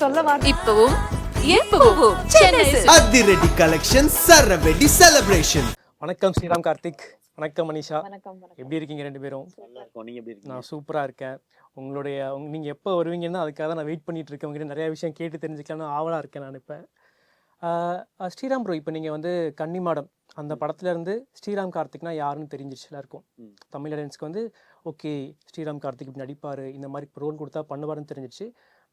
சொல்ல வார்த்தை இப்பவும் எப்பவும் சென்னை அதிரடி கலெக்ஷன் சரவெடி செலிப்ரேஷன். வணக்கம் ஸ்ரீராம் கார்த்திக். வணக்கம் மனிஷா. வணக்கம். எப்படி இருக்கீங்க ரெண்டு பேரும்? நீங்க எப்படி இருக்கீங்க? நான் சூப்பராக இருக்கேன். நீங்கள் எப்போ வருவீங்கன்னா அதுக்காக தான் நான் வெயிட் பண்ணிட்டு இருக்கேன். உங்ககிட்ட நிறைய விஷயம் கேட்டு தெரிஞ்சுக்கலாம்னு ஆவலாக இருக்கேன் நான் இப்போ. ஸ்ரீராம் ப்ரோ, இப்போ நீங்கள் வந்து கன்னிமாடம் அந்த படத்துலேருந்து ஸ்ரீராம் கார்த்திக்னா யாருன்னு தெரிஞ்சிருச்சு எல்லாருக்கும். தமிழ் ஆடியன்ஸ்க்கு வந்து ஓகே ஸ்ரீராம் கார்த்திக் இப்படி நடிப்பார், இந்த மாதிரி ரோல் கொடுத்தா பண்ணுவாருன்னு தெரிஞ்சிச்சு.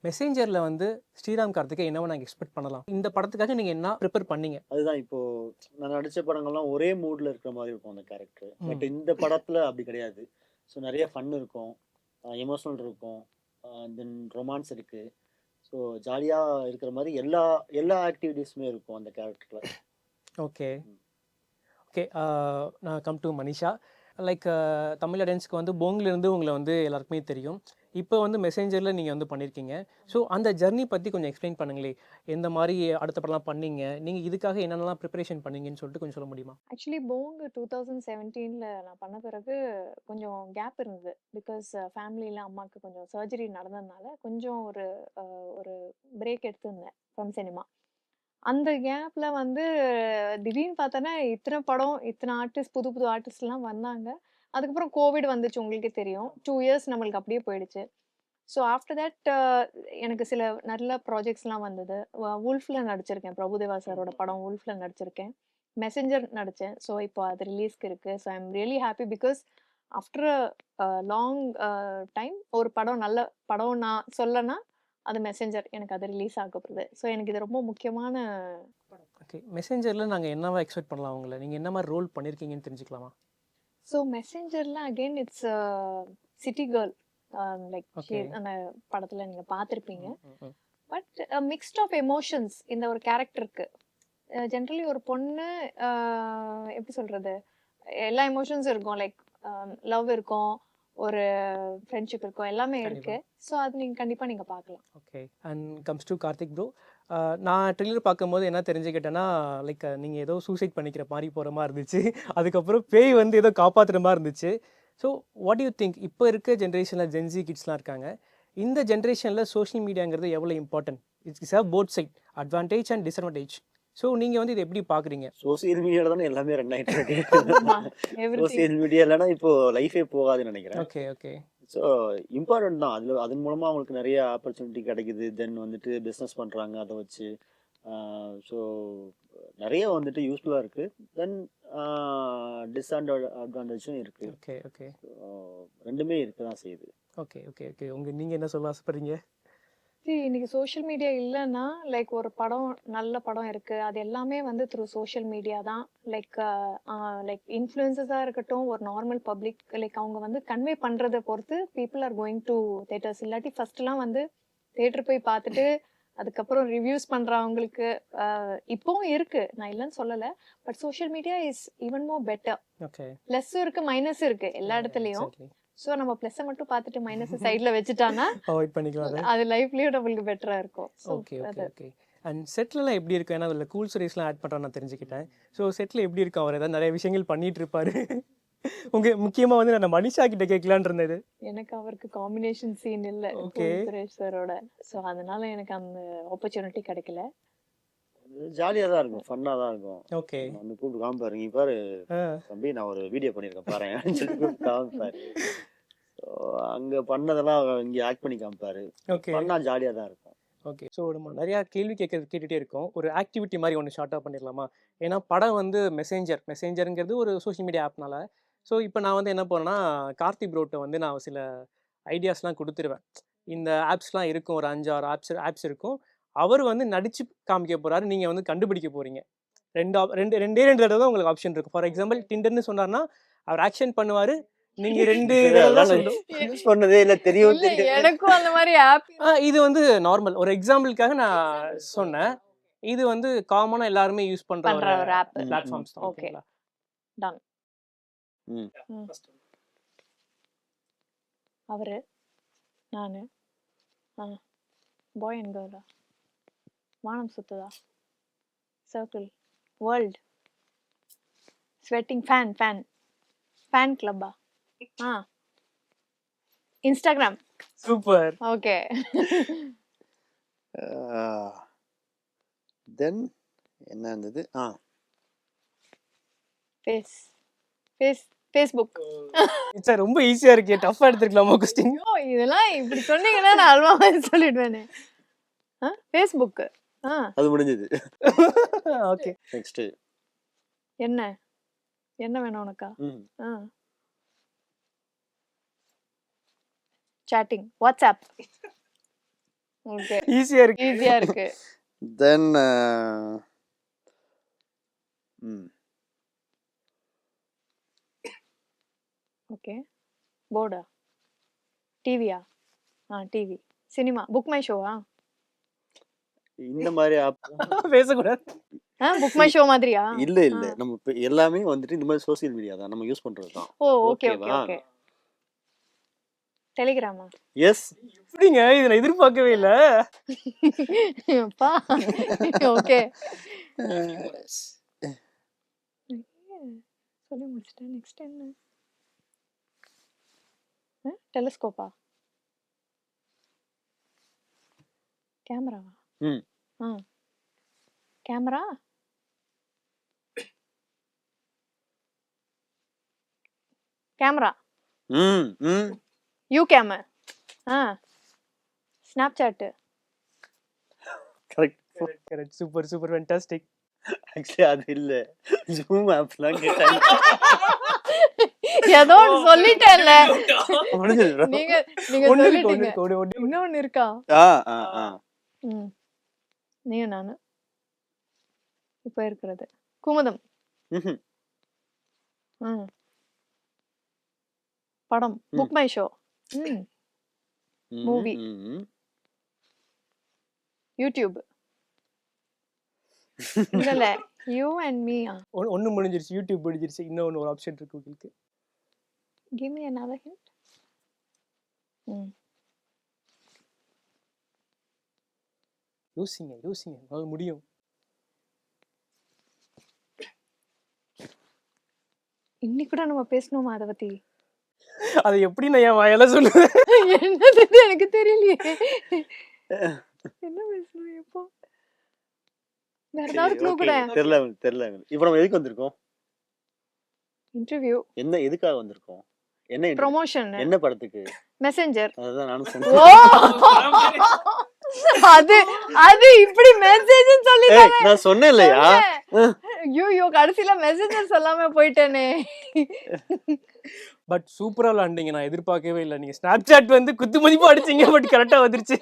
மெசேஞ்சரில் வந்து ஸ்ரீராம் கார்த்திகை என்னவோ நாங்கள் எக்ஸ்பெக்ட் பண்ணலாம். இந்த படத்துக்காக நீங்கள் என்ன ப்ரிப்பேர் பண்ணீங்க? அதுதான், இப்போ நான் நடித்த படங்கள்லாம் ஒரே மூடில் இருக்கிற மாதிரி இருக்கும் அந்த கேரக்டர். பட் இந்த படத்தில் அப்படி கிடையாது. ஸோ நிறைய ஃபன் இருக்கும், எமோஷனல் இருக்கும், தென் ரொமான்ஸ் இருக்குது. ஸோ ஜாலியாக இருக்கிற மாதிரி எல்லா ஆக்டிவிட்டீஸுமே இருக்கும் அந்த கேரக்டரில். Okay okay. நான் come to Manisha. Like Tamil ஆடியன்ஸ்க்கு வந்து போங்கிலிருந்து உங்களை வந்து எல்லாருக்குமே தெரியும். இப்போ வந்து மெசேஞ்சரில் நீங்கள் வந்து பண்ணியிருக்கீங்க. ஸோ அந்த ஜர்னி பற்றி கொஞ்சம் எக்ஸ்பிளைன் பண்ணுங்களே. எந்த மாதிரி அடுத்த படம்லாம் பண்ணீங்க, நீங்கள் இதுக்காக என்னென்னலாம் ப்ரிப்பரேஷன் பண்ணீங்கன்னு சொல்லிட்டு கொஞ்சம் சொல்ல முடியுமா? ஆக்சுவலி போங் 2017 நான் பண்ண பிறகு கொஞ்சம் கேப் இருந்தது. பிகாஸ் ஃபேமிலியில் அம்மாவுக்கு கொஞ்சம் சர்ஜரி நடந்ததுனால கொஞ்சம் ஒரு பிரேக் எடுத்திருந்தேன் ஃப்ரம் சினிமா. அந்த கேப்பில் வந்து திடீர்னு பார்த்தோன்னா இத்தனை படம், இத்தனை ஆர்டிஸ்ட், புது ஆர்டிஸ்ட்லாம் வந்தாங்க. அதுக்கப்புறம் கோவிட் வந்துச்சு, உங்களுக்கே தெரியும். 2 இயர்ஸ் நம்மளுக்கு அப்படியே போயிடுச்சு. ஸோ ஆஃப்டர் தட் எனக்கு சில நல்ல ப்ராஜெக்ட்ஸ்லாம் வந்தது. உல்ஃபில் நடிச்சிருக்கேன், பிரபுதேவா சாரோட படம் உல்ஃபில் நடிச்சிருக்கேன். மெசேஞ்சர் நடித்தேன். ஸோ இப்போ அது ரிலீஸ்க்கு இருக்குது. So I am really happy because after long time ஒரு படம், நல்ல படம் நான் சொல்லனா அது மெசேஞ்சர். எனக்கு அது ரிலீஸ் ஆகப்படுது. ஸோ எனக்கு இது ரொம்ப முக்கியமான படம். ஓகே, மெசேஞ்சரில் நாங்கள் என்னவா எக்ஸ்பெக்ட் பண்ணலாம் உங்களை? நீங்கள் என்ன மாதிரி ரோல் பண்ணியிருக்கீங்கன்னு தெரிஞ்சுக்கலாமா? ஸோ மெசேஞ்சரில் again it's city girl. Like அந்த படத்தில் நீங்கள் பார்த்துருப்பீங்க. பட் மிக்ஸ்ட் ஆஃப் எமோஷன்ஸ் இந்த ஒரு கேரக்டருக்கு. ஜென்ரலி ஒரு பொண்ணு எப்படி சொல்கிறது, எல்லா எமோஷன்ஸும் இருக்கும். லைக் லவ் இருக்கும், ஒரு ஃப்ரெண்ட்ஷிப் இருக்கும், எல்லாமே இருக்கு. ஸோ அது நீங்கள் கண்டிப்பாக நீங்கள் பார்க்கலாம். Okay. And comes to Karthik bro, நான் ட்ரெய்லர் பார்க்கும்போது என்ன தெரிஞ்சுக்கிட்டேன்னா, லைக் நீங்கள் ஏதோ சூசைட் பண்ணிக்கிற மாதிரி போகிற மாதிரி இருந்துச்சு. அதுக்கப்புறம் பேய் வந்து ஏதோ காப்பாற்றுற மாதிரி இருந்துச்சு. ஸோ வாட் யூ திங்க், இப்போ இருக்க ஜென்ரேஷனில் ஜென்சி கிட்ஸ்லாம் இருக்காங்க, இந்த ஜென்ரேஷனில் சோஷியல் மீடியாங்கிறது எவ்வளோ important? It's have both side, advantage and disadvantage. So நீங்கள் வந்து இதை எப்படி பார்க்குறீங்க? சோசியல் மீடியாவில் தானே எல்லாமே ரன் ஆகிட்டு இருக்கு. சோசியல் மீடியா இல்லைனா இப்போ லைஃபே போகாதுன்னு நினைக்கிறேன். Okay okay. ஸோ இம்பார்ட்டன்ட் தான். அதன் மூலமாக அவங்களுக்கு நிறைய ஆப்பர்ச்சுனிட்டி கிடைக்குது. தென் வந்துட்டு பிஸ்னஸ் பண்ணுறாங்க அதை வச்சு. ஸோ நிறைய வந்துட்டு யூஸ்ஃபுல்லாக இருக்குது. தென் டிஸ்அட்வான்டேஜும் இருக்குது. Okay okay. ரெண்டுமே இருக்க தான் செய்யுது. Okay okay okay. நீங்கள் என்ன சொல்ல ஆசைப்படுறீங்க? இன்னைக்கு சோஷியல் மீடியா இல்லைன்னா, லைக் ஒரு படம், நல்ல படம் இருக்கு, அது எல்லாமே வந்து த்ரூ சோஷியல் மீடியா தான். லைக் இன்ஃப்ளூயன்சஸாக இருக்கட்டும், ஒரு நார்மல் பப்ளிக், லைக் அவங்க வந்து கன்வே பண்ணுறதை பொறுத்து people are going to theatres. இல்லாட்டி ஃபர்ஸ்ட்லாம் வந்து தேட்டர் போய் பார்த்துட்டு அதுக்கப்புறம் ரிவ்யூஸ் பண்ணுறவங்களுக்கு இப்போவும் இருக்கு, நான் இல்லைன்னு சொல்லலை. But social media is even more better. Okay. ப்ளஸ்ஸும் இருக்கு, மைனஸும் இருக்கு எல்லா இடத்துலையும். ஸோ நம்ம ப்ளஸ்ஸை மட்டும் பார்த்துட்டு மைனஸ் சைடில் வச்சுட்டானா அவாய்ட் பண்ணிக்கலாம். அது லைஃப்லேயும் நம்மளுக்கு பெட்டராக இருக்கும். Okay okay okay. அண்ட் செட்டிலலாம் எப்படி இருக்கும்? ஏன்னா அதில் கூல் ஸ்டோரிஸ்லாம் ஆட் பண்ணுறேன் நான் தெரிஞ்சுக்கிட்டேன். ஸோ செட்டில் எப்படி இருக்கும்? அவர் ஏதாவது நிறைய விஷயங்கள் பண்ணிட்டு இருப்பாரு. முக்கியமாக வந்து நான் மனிஷா கிட்ட கேட்கலான் இருந்தது. எனக்கு அவருக்கு காம்பினேஷன் சீன் இல்லை சுரேஷ் சாரோட. ஸோ அதனால எனக்கு அந்த ஆப்பர்ச்சுனிட்டி கிடைக்கல. ஜாலியாக தான் இருக்கும், ஃபன்னாக தான் இருக்கும். ஓகே. வந்து கூப்பிட்டு காமிப்பாரு, இங்கே பாரு தம்பி நான் ஒரு வீடியோ பண்ணியிருக்கேன் பாரு அப்படின்னு சொல்லி காமிப்பாரு. ஸோ அங்கே பண்ணதெல்லாம் இங்கே ஆக்ட் பண்ணி காமிப்பாரு. ஓகே. ஃபன்னாக ஜாலியாக தான் இருக்கும். ஓகே. ஸோ நம்ம நிறையா கேள்வி கேட்டுகிட்டே இருக்கோம். ஒரு ஆக்டிவிட்டி மாதிரி ஒன்று ஷார்ட்டாக பண்ணிடலாமா? ஏன்னா படம் வந்து மெசேஞ்சருங்கிறது ஒரு சோஷியல் மீடியா ஆப்னால. ஸோ இப்போ நான் வந்து என்ன பண்ணேன்னா, கார்த்தி ப்ரோட்ட வந்து நான் சில ஐடியாஸ்லாம் கொடுத்துருவேன். இந்த ஆப்ஸ்லாம் இருக்கும், ஒரு 5-6 ஆப்ஸ் இருக்கும். அவர் வந்து நடிச்சு காமிக்க போகிறாரு, நீங்கள் வந்து கண்டுபிடிக்க போகிறீங்க. ரெண்டே தடவை தான் உங்களுக்கு ஆப்ஷன் இருக்கும். ஃபார் எக்ஸாம்பிள் டிண்டர்னு சொன்னார்னா அவர் ஆக்ஷன் பண்ணுவார், நீங்க 2 யூஸ் பண்ணதே இல்ல, தெரியும். எனக்கும் அந்த மாதிரி ஆப் இது வந்து நார்மல் ஒரு எக்ஸாம்பிளுக்காக நான் சொன்னேன். இது வந்து காமனா எல்லாரும் யூஸ் பண்ற ஒரு ஆப் பிளாட்ஃபார்ம்ஸ் தான். Okay done. அவரு நானு பாய் அண்ட் கேர்ளா, வானம் சுத்துதா, சர்க்கிள், வேர்ல்ட், ஸ்வெட்டிங், ஃபேன் கிளப்பா, இன்ஸ்டாகிராம். சூப்பர். ஓகே. தென் என்ன இருந்தது? Face face Facebook. சார் ரொம்ப ஈஸியா இருக்கே, டஃபா எடுத்துக்கலாமா கொஸ்டின்? ஐயோ, இதெல்லாம் இப்படி சொன்னீங்கன்னா நான் அல்வா மாதிரி சொல்லிடுவேனே. ஃபேஸ்புக். அது முடிஞ்சது. ஓகே. நெக்ஸ்ட் என்ன என்ன வேணும் உனக்கா? Chatting, WhatsApp. ஓகே, ஈஸியா இருக்கு. ஈஸியா இருக்கு. தென் ஓகே, போர்டா, டிவியா? டிவி. சினிமா, புக் மை ஷோவா? இந்த மாதிரி பேசக்கூடாது. புக் மை ஷோ மாதிரியா? இல்ல நம்ம எல்லாமே வந்துட்டு இந்த மாதிரி சோசியல் மீடியா தான் நம்ம யூஸ் பண்றது தான். ஓ, ஓகே ஓகே ஓகேவா? ஓகே. டெலிகிராமா? எஸ். எப்படிங்க இது, நான் எதிர்பார்க்கவே இல்ல. அப்பா, ஓகே சொல்லி முடிச்சிட்டேன். நெக்ஸ்ட் என்ன? டெலிஸ்கோப்பா? கேமராவா? Camera, camera, you gamer, Snapchat. Correct. Correct, super super, fantastic. Actually அது இல்ல, ஜூம் ஆப்லாம் கேட்டாங்க. ஏதோ ஒன்று சொல்லிட்டேன்ல. முடிஞ்சது bro. நீங்க நீங்க ஒண்ணு இருக்கு, சொல்லிட்டீங்க. ஒண்ணு இருக்கு, ஒண்ணு. இன்னொன்னு இருக்கா? ம் நீங்க நானு இப்ப இருக்கிறது குமுதம். படம், book my show, movie, YouTube. இல்ல யூ அண்ட் மீ. ஒண்ணு முடிஞ்சிருச்சு, யூடியூப் முடிஞ்சிருச்சு. இன்னொன்னு ஒரு ஆப்ஷன் இருக்கு உங்களுக்கு. Give me another hint. யோசிங்க அது முடியும். இன்னைக்கு கூட நம்ம பேசணுமா அதை பத்தி? அதை எப்படி நான் என் வாயால சொல்லுவேன்? என்னது எனக்கு தெரியலையே. என்ன பேசணும் எப்போ? வேற ஏதாவது க்ளூ கூட? தெரியல. இப்போ நம்ம எதுக்கு வந்திருக்கோம்? இன்டர்வியூ. என்ன எதுக்காக வந்திருக்கோம்? என்ன ப்ரமோஷன். என்ன படத்துக்கு? மெசஞ்சர். அதுதான் நானும் ஓ, சொன்னேன். அது இப்படி மெசேஜ் சொல்லி நான் சொன்னேன் இல்லையா? ஐயோ, கடைசில மெசேஜர் சொல்லாம போயிட்டேனே. பட் சூப்பரா விளையாண்டீங்க, நான் எதிர்பார்க்கவே இல்லை. நீங்க ஸ்னாப்சாட் வந்து குத்து மதிப்பா அடிச்சீங்க, பட் கரெக்டா வந்துருச்சு.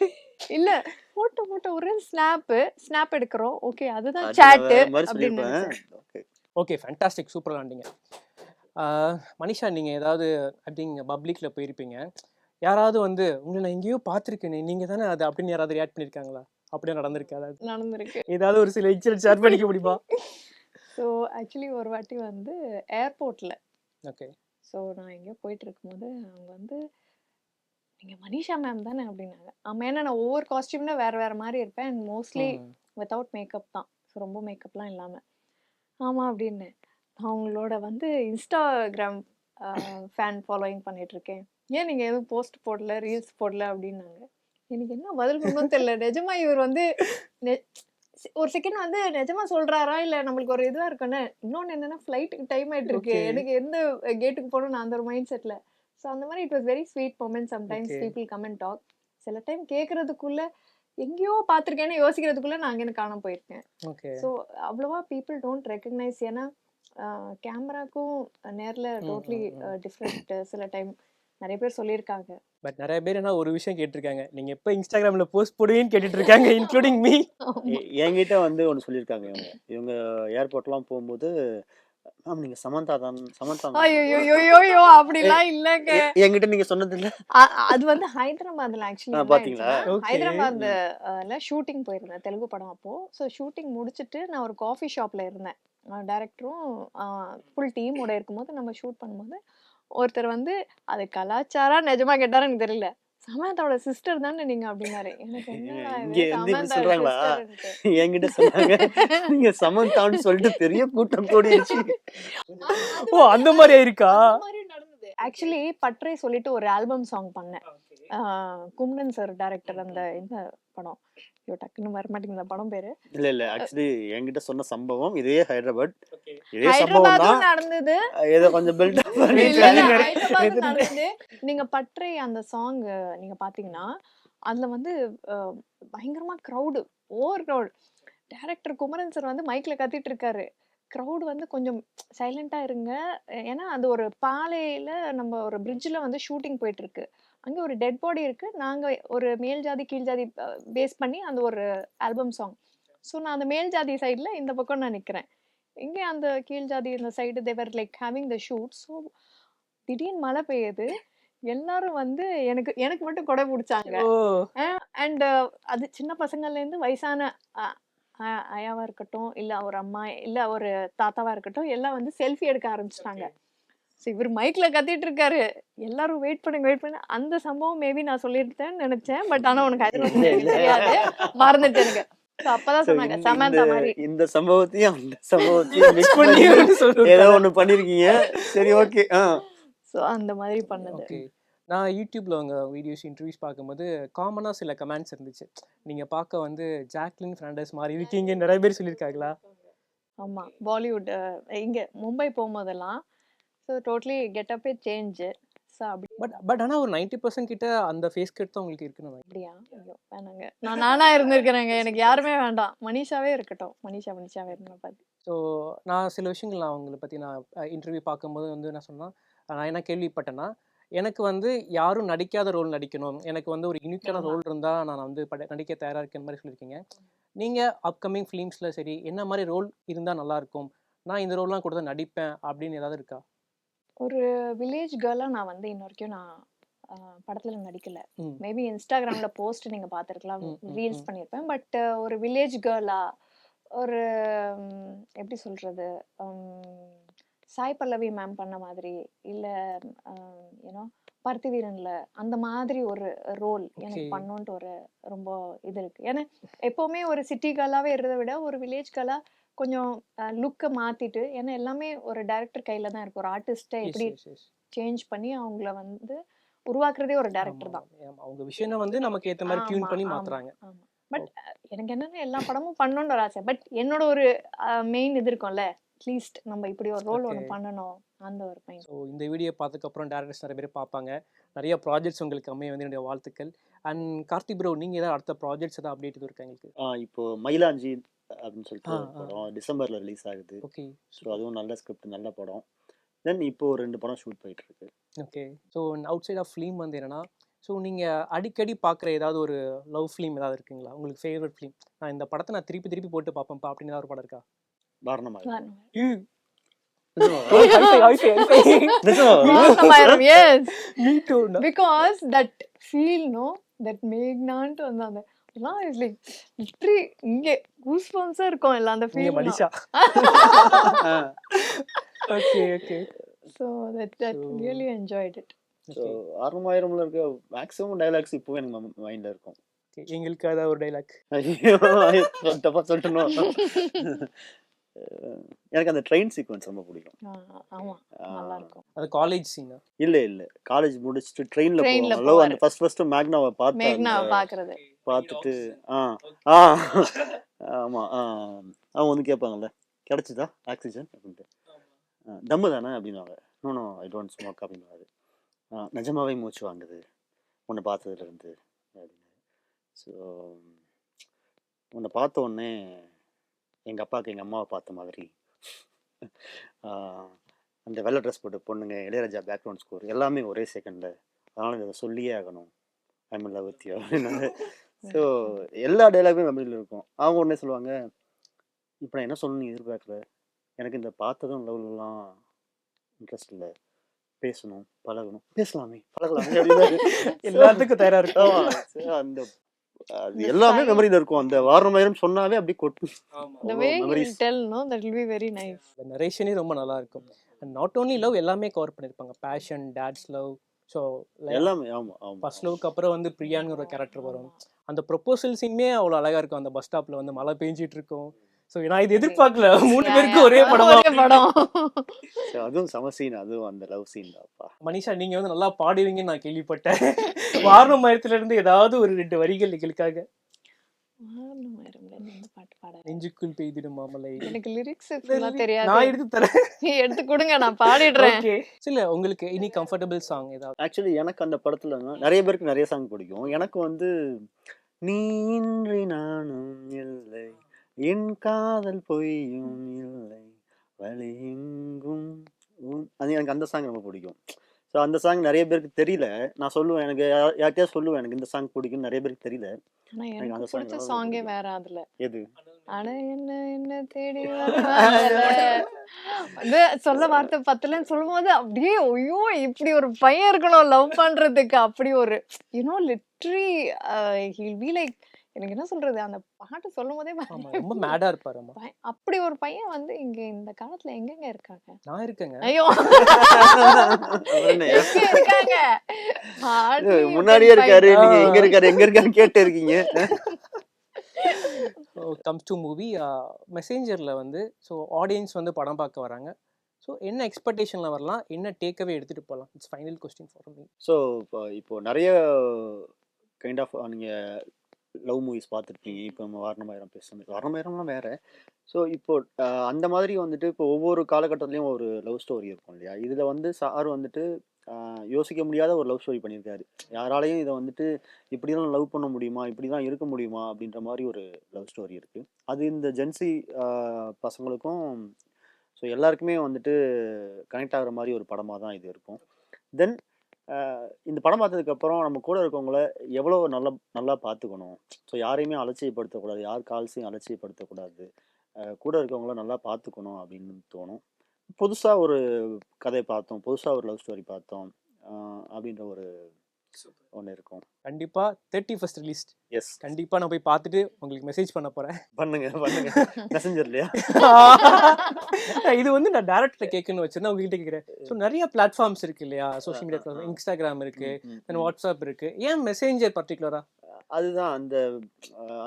இல்ல, போட்டோ ஒரு ஸ்னாப் எடுக்கிறோம். ஓகே, அதுதான் சாட் அப்படின்னு. ஓகே, ஃபேண்டாஸ்டிக், சூப்பரா விளையாண்டீங்க. மனிஷா, நீங்க ஏதாவது அப்படிங்க பப்ளிக்ல போயிருப்பீங்க, யாராவது வந்து உங்களை நான் எங்கேயோ பார்த்துருக்கேனே, நீங்க தானே அது அப்படின்னு யாராவது ரியாக்ட் பண்ணிருக்காங்களா? அப்படியே நடந்திருக்கு? அதாவது நடந்திருக்கு. ஏதாவது ஒரு சில இன்சிடென்ட் ஷேர் பண்ணிக்க முடியுமா? ஸோ ஆக்சுவலி ஒரு வாட்டி வந்து ஏர்போர்ட்ல, ஓகே, ஸோ நான் எங்கேயோ போயிட்டு இருக்கும்போது அவங்க வந்து நீங்கள் மனிஷா மேம் தானே அப்படின்னாங்க. ஆமாம், ஏன்னா நான் ஒவ்வொரு காஸ்டியூம்னா வேறு வேறு மாதிரி இருப்பேன். அண்ட் மோஸ்ட்லி வித்தவுட் மேக்கப் தான், ஸோ ரொம்ப மேக்கப்லாம் இல்லாமல். ஆமாம் அப்படின்னு. நான் அவங்களோட வந்து இன்ஸ்டாகிராம் ஃபேன் ஃபாலோயிங் பண்ணிகிட்ருக்கேன், ஏன் நீங்கள் எதுவும் போஸ்ட் போடல, ரீல்ஸ் போடல அப்படின்னாங்க. எனக்கு என்ன பதில் பண்ணணும்னு தெரியல. நிஜமா இவர் வந்து ஒரு செகண்ட் வந்து நிஜமா சொல்றாரா இல்லை நம்மளுக்கு ஒரு இதுவாக இருக்குன்னு. இன்னொன்று என்னன்னா, ஃப்ளைட்டுக்கு டைம் ஆகிட்டு இருக்கு, எனக்கு எந்த கேட்டுக்கு போகணும், நான் அந்த ஒரு மைண்ட் செட்டில். ஸோ அந்த மாதிரி it was very sweet moment. Sometimes people come and talk. சில டைம் கேட்கறதுக்குள்ள எங்கேயோ பார்த்துருக்கேன்னு யோசிக்கிறதுக்குள்ள நான் அங்கேன்னு காண போயிருக்கேன். ஸோ அவ்வளோவா பீப்புள் டோன்ட் ரெக்கக்னைஸ். ஏன்னா கேமராக்கும் நேரில் டோட்லி டிஃப்ரெண்ட். சில டைம் நிறைய பேர் சொல்லியிருக்காங்க. பட் நிறைய பேர் என்ன ஒரு விஷயம் கேட்டிருக்காங்க, நீங்க எப்போ இன்ஸ்டாகிராம்ல போஸ்ட் போடுவீங்கன்னு கேட்டுட்டு இருக்காங்க, இன்க்ளூடிங் மீ. என்கிட்ட வந்து ஒன்று சொல்லியிருக்காங்க. இவங்க ஏர்போர்ட்லாம் போகும்போது, மேம் நீங்க சமந்தா தான், சமந்தா. ஐயோ அப்படிலாம் இல்லைங்க. என்கிட்ட நீங்க சொன்னது இல்ல. அது வந்து ஹைதராபாத்ல ஆக்சுவலி பாத்தீங்களா? ஹைதராபாத்ல ஷூட்டிங் போயிருந்தேன், தெலுங்கு படம். அப்போ ஸோ ஷூட்டிங் முடிச்சுட்டு நான் ஒரு காஃபி ஷாப்ல இருந்தேன். டைரக்டரும் ஃபுல் டீமோட இருக்கும்போது நம்ம ஷூட் பண்ணும்போது ஒருத்தர் வந்து அது கலாச்சாரா நிஜமா கேட்டாரு எனக்கு தெரியல, சமந்தாவோட சிஸ்டர் தானே நீங்க அப்படின்னாரு. எனக்கு என்கிட்ட சொன்னாங்க நீங்க சமந்தான்னு சொல்லிட்டு பெரிய கூட்டம் கூடிருச்சு. ஓ, அந்த மாதிரி இருக்கா? நடந்தது. ஆக்சுவலி பட்ரை சொல்லிட்டு ஒரு ஆல்பம் சாங் பண்ணேன், கும்டன் சார் டைரக்டர் அந்த இந்த படம். ஐயோ டக்குன்னு வர மாட்டேங்குது அந்த படம் பேரு. இல்ல ஆக்சுவலி என்கிட்ட சொன்ன சம்பவம் இதே ஹைதராபாத். இதே சம்பவம் ஹைதராபாத்தும் தான். நடந்தது. ஏதோ கொஞ்சம் பில்டப் இல்ல, பண்ணிருக்காங்க. இல்ல, ஹைதராபாத்தும் நடந்தது. நீங்க பற்றை அந்த சாங் நீங்க பாத்தீங்கன்னா அதுல வந்து பயங்கரமா crowd, over crowd. Director Kumaran sir வந்து மைக்ல கத்திட்டு இருக்காரு. க்ரௌட் வந்து கொஞ்சம் சைலண்டா இருங்க. ஏன்னா அது ஒரு பாலையில நம்ம ஒரு பிரிட்ஜ்ல வந்து ஷூட்டிங் போயிட்டு இருக்கு. அங்க ஒரு டெட் பாடி இருக்கு. நாங்க ஒரு மேல் ஜாதி கீழ் ஜாதி பேஸ் பண்ணி அந்த ஒரு ஆல்பம் சாங். ஸோ நான் அந்த மேல் ஜாதி சைடுல இந்த பக்கம் நான் நிக்கிறேன். இங்கே அந்த கீழ் ஜாதி இந்த side Thevar like having the shoot. So திடீர்னு மழை பெய்யுது. எல்லாரும் வந்து எனக்கு எனக்கு மட்டும் கொடை பிடிச்சாங்க. ஓ அண்ட் அது சின்ன பசங்கள்ல இருந்து வயசான ஐயாவா இருக்கட்டும், இல்ல ஒரு அம்மா, இல்ல ஒரு தாத்தாவா இருக்கட்டும், எல்லாம் வந்து செல்ஃபி எடுக்க ஆரம்பிச்சிட்டாங்க. ஸோ இவர் மைக்ல கத்திட்டு இருக்காரு. எல்லாரும் வெயிட் பண்ணுங்க. அந்த சம்பவம் மேபி நான் சொல்லியிருந்தேன்னு நினைச்சேன். பட் ஆனா உனக்கு ஹைதராபாத் தெரியாது, மறந்துட்டு எனக்கு. ஸோ அப்பதான் So, சொன்னாங்க இந்த சமந்தா மாதிரி. இந்த சம்பவத்தையும் அந்த சம்பவத்தையும் மிக்ஸ் பண்ணி ஏதோ ஒண்ணு பண்ணிருக்கீங்க. சரி ஓகே. ஸோ அந்த மாதிரி பண்ணது. ஓகே. நான் யூடியூப்ல உங்க வீடியோஸ் இன்டர்வியூஸ் பார்க்கும்போது காமனா சில கமெண்ட்ஸ் இருந்துச்சு. நீங்க பார்க்க வந்து ஜாக்லின் ஃபெர்னாண்டஸ் மாதிரி இருக்கீங்க நிறைய பேர் சொல்லியிருக்காங்களா? ஆமா, பாலிவுட் இங்க மும்பை போகும்போதெல்லாம் ஸோ டோட்டலி கெட்டப்பே சேஞ்ச். ஸோ அப்படி பட் ஆனா ஒரு 90% கிட்ட அந்த ஃபேஸ் கட் தான் உங்களுக்கு இருக்குன்னு அப்படியா? ஐயோ வேணாங்க, நானா இருந்திருக்கிறேங்க. எனக்கு யாருமே வேண்டாம், மனிஷாவே இருக்கட்டும். மனிஷாவே இருந்தா பார்த்து. ஸோ நான் சில விஷயங்கள் நான் அவங்கள பற்றி நான் இன்டர்வியூ பார்க்கும்போது வந்து என்ன சொன்னால், நான் என்ன கேள்விப்பட்டேன்னா, எனக்கு வந்து யாரும் நடிக்காத ரோல் நடிக்கணும், எனக்கு வந்து ஒரு யூனிக்கான ரோல் இருந்தால் நான் வந்து நடிக்க தயாராக இருக்கேன் மாதிரி சொல்லியிருக்கீங்க. நீங்கள் அப்கமிங் ஃபிலிம்ஸில் சரி என்ன மாதிரி ரோல் இருந்தால் நல்லாயிருக்கும், நான் இந்த ரோல்லாம் கொடுத்தா நடிப்பேன் அப்படின்னு ஏதாவது இருக்கா? ஒரு வில்லேஜ் கேர்லாக நான் வந்து இன்ன வரைக்கும் நான் படத்தில் நடிக்கல. ம். மேபி இன்ஸ்டாகிராமில் போஸ்ட் நீங்கள் பார்த்துருக்கலாம், ரீல்ஸ் ம். பண்ணியிருப்பேன். பட் ஒரு வில்லேஜ் கேர்லா, ஒரு எப்படி சொல்கிறது, சாய் பல்லவி மேம் பண்ண மாதிரி, இல்லை யூனோ பருத்தி வீரன்ல அந்த மாதிரி ஒரு ரோல் எனக்கு Okay. பண்ணோன்ட்டு ஒரு ரொம்ப இது இருக்கு. ஏன்னா எப்போவுமே ஒரு சிட்டி கேர்லாகவே இருந்ததை விட ஒரு வில்லேஜ் கேர்லாக கொஞ்சம் லுக்கை மாற்றிட்டு, ஏன்னா எல்லாமே ஒரு டைரக்டர் கையில் தான் இருக்கு. ஒரு ஆர்டிஸ்ட்டை Yes, எப்படி yes, yes. சேஞ்ச் பண்ணி அவங்கள வந்து உருவாக்குறதே ஒரு டைரக்டர் தான். ஆமா, அவங்க விஷயம் வந்து நமக்கு ஏற்ற மாதிரி டியூன் ஆமா, பண்ணி ஆமா, மாத்துறாங்க. ஆமா. பட் எனக்கு என்னன்னா எல்லா படமும் பண்ணணும்னு ஒரு ஆசை. பட் என்னோட ஒரு மெயின் இது இருக்கும்ல, அட்லீஸ்ட் நம்ம இப்படி ஒரு ரோல் ஒன்று Okay. பண்ணணும், அந்த ஒரு மைண்ட். ஸோ இந்த வீடியோ பார்த்ததுக்கப்புறம் டேரக்டர்ஸ் நிறைய பேர் பார்ப்பாங்க. நிறைய ப்ராஜெக்ட்ஸ் உங்களுக்கு அமைய வந்து என்னுடைய வாழ்த்துக்கள். அண்ட் கார்த்திக் ப்ரோ, நீங்கள் ஏதாவது அடுத்த ப்ராஜெக்ட்ஸ் ஏதாவது அப்டேட் இருக்கா எங்களுக்கு? இப்போ மயிலாஞ்சி அப்படின்னு சொல்லிட்டு ஒரு ஆ, ஆ. படம் டிசம்பர்ல ரிலீஸ் ஆகுது. ஓகே. ஸோ அதுவும் நல்ல ஸ்கிரிப்ட், நல்ல படம். தென் இப்போ 2 படம் ஷூட் போயிட்டு இருக்கு. Okay. So outside of film வந்து என்னன்னா, ஸோ நீங்கள் அடிக்கடி பார்க்குற ஏதாவது ஒரு லவ் ஃபிலிம் ஏதாவது இருக்குங்களா உங்களுக்கு? ஃபேவரட் ஃபிலிம், நான் இந்த படத்தை நான் திருப்பி திருப்பி போட்டு பார்ப்பேன்ப்பா அப்படின்னு ஏதாவது ஒரு படம் இருக்கா? வாரணமாக. Yes, Me too. Because that feel no that மேக்னான்ட்டு வந்து அந்த எல்லாம் இஸ் லைக் லிட்ரலி இங்கே கூஸ் பம்ஸாக இருக்கும் எல்லாம் அந்த நீங்க feel. Manisha. Okay okay. So that really enjoyed it. So 6000ல இருக்க மேக்ஸிமம் டைலாக்ஸ் இப்போவே எனக்கு மைண்டில் இருக்கும். எங்களுக்கு ஏதாவது ஒரு டைலாக்? ஐயோ தப்பா சொல்லணும். எனக்கு அந்த ட்ரெயின் சீக்வன்ஸ் ரொம்ப பிடிக்கும். ஆமாம், நல்லா இருக்கும். அது காலேஜ் சீனா? இல்ல காலேஜ் முடிச்சுட்டு ட்ரெயின்ல Trainல போவோம். போவாரு. அந்த ஃபர்ஸ்ட் மேக்னாவை மேக்னா பார்த்து பார்க்கறது. பார்த்துட்டு ஆமா அவங்க வந்து கேட்பாங்கல்ல, கிடைச்சதா ஆக்சிஜன் அப்படின்ட்டு, தம்மு தானே அப்படின்னாங்க. நோ ஐ டோன்ட் ஸ்மோக் அப்படின்னாரு. நிஜமாவே மூச்சு வாங்குது உன்னை பார்த்ததுல இருந்து அப்படின்னு. ஸோ உன்னை பார்த்த உடனே எங்கள் அப்பாவுக்கு எங்கள் அம்மாவை பார்த்த மாதிரி, அந்த வெள்ளை ட்ரெஸ் போட்டு பொண்ணுங்க, இளையராஜா பேக்ரவுண்ட் ஸ்கோர் எல்லாமே ஒரே செகண்டில், அதனால் இதை சொல்லியே ஆகணும், ஐ மீன் லவ் வித் யூ அப்படின்னாங்க. ஸோ எல்லா டைலாகுமே மெமரியில் இருக்கும். அவங்க உடனே சொல்லுவாங்க, இப்போ நான் என்ன சொல்லணும்னு எதிர்பார்க்கல, எனக்கு இந்த பார்த்ததும் லவ்லாம் இன்ட்ரெஸ்ட் இல்லை, பேசணும் பழகணும், பேசலாமே பழகலாமே அப்படின்னு எல்லாத்துக்கும் தயாரா இருக்கும். ஆமா. அந்த அது எல்லாமே மெமரியில இருக்கும். அந்த வாரணமாயிரம் சொன்னாவே அப்படியே கொட்டும். The way he will tell, no, that will be very nice. இந்த நரேஷனே ரொம்ப நல்லா இருக்கும். அண்ட் நாட் ஓன்லி லவ், எல்லாமே கவர் பண்ணியிருப்பாங்க. பேஷன், டேட்ஸ் லவ், ஸோ எல்லாமே. ஆமா ஆமா. ஃபர்ஸ்ட் லவ்க்கு அப்புறம் வந்து பிரியாங்கிற ஒரு கேரக்டர் வரும். அந்த ப்ரொபோசல் சீனுமே அவ்வளோ அழகா இருக்கும். அந்த பஸ் ஸ்டாப்ல வந்து மழை பெஞ்சிட்டு இருக்கும். ஸோ நான் இது எதிர்பார்க்கல, 3 பேருக்கு ஒரே படம். ஒரே படம். அதுவும் சம சீன், அதுவும் அந்த லவ் சீன் தான்ப்பா. மனிஷா, நீங்க வந்து நல்லா பாடுவீங்கன்னு நான் கேள்விப்பட்டேன். வாரணமாயிரத்துல இருந்து ஏதாவது ஒரு 2 வரிகள் எங்களுக்காக. வாரணமாயிரம்ல இருந்து எந்த பாட்டு பாட நெஞ்சுக்குள் பெய்திடும் மாமலை. எனக்கு லிரிக்ஸ் ஃபுல்லா தெரியாது. நான் எடுத்து தரேன். நீ எடுத்து கொடுங்க, நான் பாடிடுறேன். ஓகே. இல்ல உங்களுக்கு இனி கம்ஃபர்டபிள் சாங் ஏதாவது? ஆக்சுவலி எனக்கு அந்த படத்துல நிறைய பேருக்கு நிறைய சாங் பிடிக்கும். எனக்கு வந்து நீ இன்றி நானும் இல்லை, என் காதல் பொய்யும் இல்லை, வழி எங்கும் அது எனக்கு அந்த சாங் ரொம்ப பிடிக்கும். ஸோ அந்த சாங் நிறைய பேருக்கு தெரியல. நான் சொல்லுவேன், எனக்கு யார்கிட்டயா சொல்லுவேன் எனக்கு இந்த சாங் பிடிக்கும், நிறைய பேருக்கு தெரியல. ஆனா எனக்கு எனக்கு அந்த song பிடிச்ச ரொம்ப சாங்கே பிடிக்கும். வேற அதுல. எது? ஆனா என்ன தேடி வருவாங்கல. வந்து சொல்ல வார்த்தை பத்தலன்னு சொல்லும்போது அப்படியே ஐயோ இப்படி ஒரு பையன் இருக்கணும் லவ் பண்றதுக்கு, அப்படி ஒரு லிட்ரலி ஹில் பி லைக், எனக்கு என்ன சொல்றது, அந்த பாட்டு சொல்லும் போதே ஆமா, ரொம்ப மேடா இருப்பாரு. ஆமா, அப்படி ஒரு பையன் வந்து இங்க இந்த காலத்துல எங்கெங்க இருக்காங்க? நான் இருக்கேங்க. ஐயோ அவருன்னு எங்க இருக்காங்க? Hardly you முன்னாடியே can இருக்காரு, find. நீங்க எங்க இருக்காருன்னு கேட்டு இருக்கீங்க. கம்ஸ் டு மூவி மெசேஞ்சர்ல வந்து ஸோ ஆடியன்ஸ் வந்து படம் பார்க்க வராங்க. ஸோ என்ன எக்ஸ்பெக்டேஷன்ல வரலாம், என்ன டேக்அவே எடுத்துட்டு போகலாம்? It's final question for me. So இப்போ நிறைய கைண்ட் ஆஃப் நீங்கள் லவ் மூவிஸ் பார்த்துருப்பீங்க. இப்போ நம்ம வாரணமாயிரம் பேசுறது, வாரணமாயிரம்லாம் வேற. ஸோ இப்போ அந்த மாதிரி வந்துட்டு இப்போ ஒவ்வொரு காலகட்டத்துலேயும் ஒரு லவ் ஸ்டோரி இருக்கும் இல்லையா? இதில் வந்து சார் வந்துட்டு யோசிக்க முடியாத ஒரு லவ் ஸ்டோரி பண்ணியிருக்காரு. யாராலையும் இதை வந்துட்டு இப்படி தான் லவ் பண்ண முடியுமா, இப்படி தான் இருக்க முடியுமா அப்படின்ற மாதிரி ஒரு லவ் ஸ்டோரி இருக்குது. அது இந்த ஜென்சி பசங்களுக்கும் ஸோ எல்லாருக்குமே வந்துட்டு கனெக்ட் ஆகிற மாதிரி ஒரு படமாக தான் இது இருக்கும். தென் இந்த படம் பார்த்ததுக்கப்புறம் நம்ம கூட இருக்கவங்கள எவ்வளோ நல்லா பார்த்துக்கணும். ஸோ யாரையுமே அலட்சியப்படுத்தக்கூடாது, யார் கால்ஸையும் அலட்சியப்படுத்தக்கூடாது, கூட இருக்கவங்கள நல்லா பார்த்துக்கணும் அப்படின்னு தோணும். புதுசாக ஒரு கதை பார்த்தோம், புதுசாக ஒரு லவ் ஸ்டோரி பார்த்தோம் அப்படின்ற ஒரு ஒன்று இருக்கும். கண்டிப்பா 31st ரிலீஸ். எஸ், கண்டிப்பா நான் போய் பார்த்துட்டு உங்களுக்கு மெசேஜ் பண்ண போறேன். பண்ணுங்க மெசஞ்சர் இல்லையா? இது வந்து நான் டேரக்டர் கேட்கணும்னு வச்சிருந்தேன், உங்ககிட்ட கேட்குறேன். ஸோ நிறைய பிளாட்ஃபார்ம்ஸ் இருக்கு இல்லையா, சோஷியல் மீடியா, இன்ஸ்டாகிராம் இருக்கு, தென் வாட்ஸ்அப் இருக்கு, ஏன் மெசேஞ்சர் பர்டிகுலரா? அதுதான்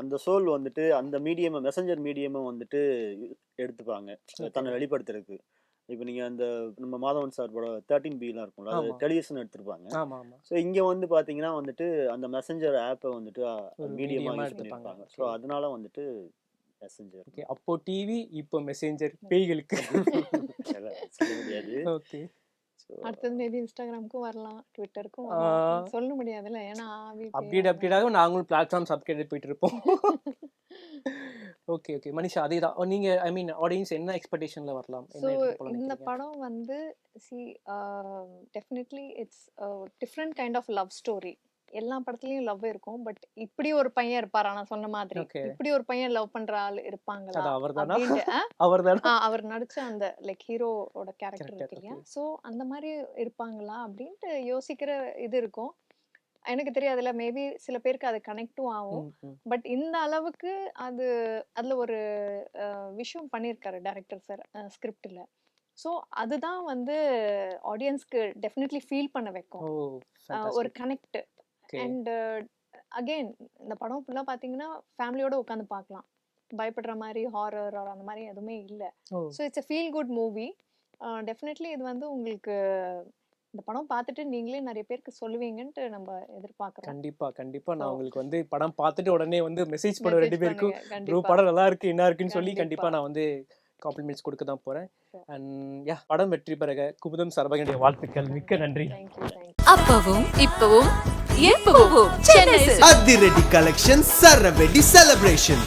அந்த சோல் வந்துட்டு அந்த மீடியம், மெசஞ்சர் மீடியமை வந்துட்டு எடுத்துப்பாங்க தன்னை வெளிப்படுத்துறதுக்கு. இப்போ நீங்கள் அந்த நம்ம மாதவன் சார் படம் 13Bலாம் இருக்கும்ல, அது டெலிவிஷன் எடுத்திருப்பாங்க. ஆமா ஆமா. ஸோ இங்கே வந்து பார்த்தீங்கன்னா வந்துட்டு அந்த மெசஞ்சர் ஆப்பை வந்துட்டு ஒரு மீடியமாக medium-ஆ யூஸ் எடுத்துப்பாங்க. பண்ணியிருப்பாங்க. ஸோ அதனால வந்துட்டு மெசஞ்சர் ஓகே, அப்போ டிவி, இப்போ மெசேஞ்சர் பேய்களுக்கு. சொல்ல முடியாது. ஓகே. ஸோ அடுத்தது மேபி இன்ஸ்டாகிராமுக்கும் வரலாம், ட்விட்டருக்கும் வரலாம், சொல்ல முடியாதுல்ல, ஏன்னா அப்டேட்டாக நாங்களும் பிளாட்ஃபார்ம்ஸ் அப்டேட் போயிட்டு இருப்போம். ஓகே ஓகே மனிஷா, அதே தான் நீங்க ஐ மீன் ஆடியன்ஸ் என்ன எக்ஸ்பெக்டேஷன்ல வரலாம்? ஸோ இந்த படம் வந்து definitely it's different kind of love story. எல்லா படத்துலயும் லவ் இருக்கும், பட் இப்படி ஒரு பையன் இருப்பாரா, நான் சொன்ன மாதிரி Okay. இப்படி ஒரு பையன் லவ் பண்ற ஆள் இருப்பாங்களா அது அவர்தானா? அப்படின்ட்டு, அவர்தானா? அவர் நடிச்ச அந்த லைக் ஹீரோவோட கேரக்டர் Character, இருக்கு இல்லையா, okay. ஸோ அந்த மாதிரி இருப்பாங்களா அப்படின்ட்டு யோசிக்கிற இது இருக்கும். எனக்கு தெரியாதுல்ல, மேபி சில பேருக்கு அது கனெக்டும் ஆகும். பட் இந்த அளவுக்கு அதுல ஒரு விஷயம் பண்ணியிருக்காரு டைரக்டர் சார் ஸ்கிரிப்டில். ஸோ அதுதான் வந்து ஆடியன்ஸ்க்கு டெஃபினெட்லி ஃபீல் பண்ண வைக்கும், ஓ ஒரு கனெக்ட். அண்ட் அகெயின் இந்த படம் ஃபுல்லாக பார்த்தீங்கன்னா ஃபேமிலியோட உட்காந்து பார்க்கலாம், பயப்படுற மாதிரி ஹாரர் அந்த மாதிரி எதுவுமே இல்லை. So it's a feel good movie. Definitely இது வந்து உங்களுக்கு இந்த படம் பார்த்துட்டு நீங்களே நிறைய பேருக்கு சொல்லுவீங்கன்ட்டு நம்ம எதிர்பார்க்குறோம். கண்டிப்பா கண்டிப்பா நான் உங்களுக்கு வந்து படம் பார்த்துட்டு உடனே வந்து மெசேஜ் பண்ண ரெண்டு பேருக்கும் ப்ரோ படம் நல்லா இருக்கு என்ன இருக்குன்னு சொல்லி கண்டிப்பா நான் வந்து காம்ப்ளிமெண்ட்ஸ் கொடுக்க தான் போறேன். அண்ட் யா, படம் வெற்றி பெற குமுதம் சரபகனுடைய வாழ்த்துக்கள். மிக்க நன்றி. அப்பவும் இப்பவும் எப்பவும் சென்னை அதிரடி கலெக்ஷன் சரவெடி செலிப்ரேஷன்.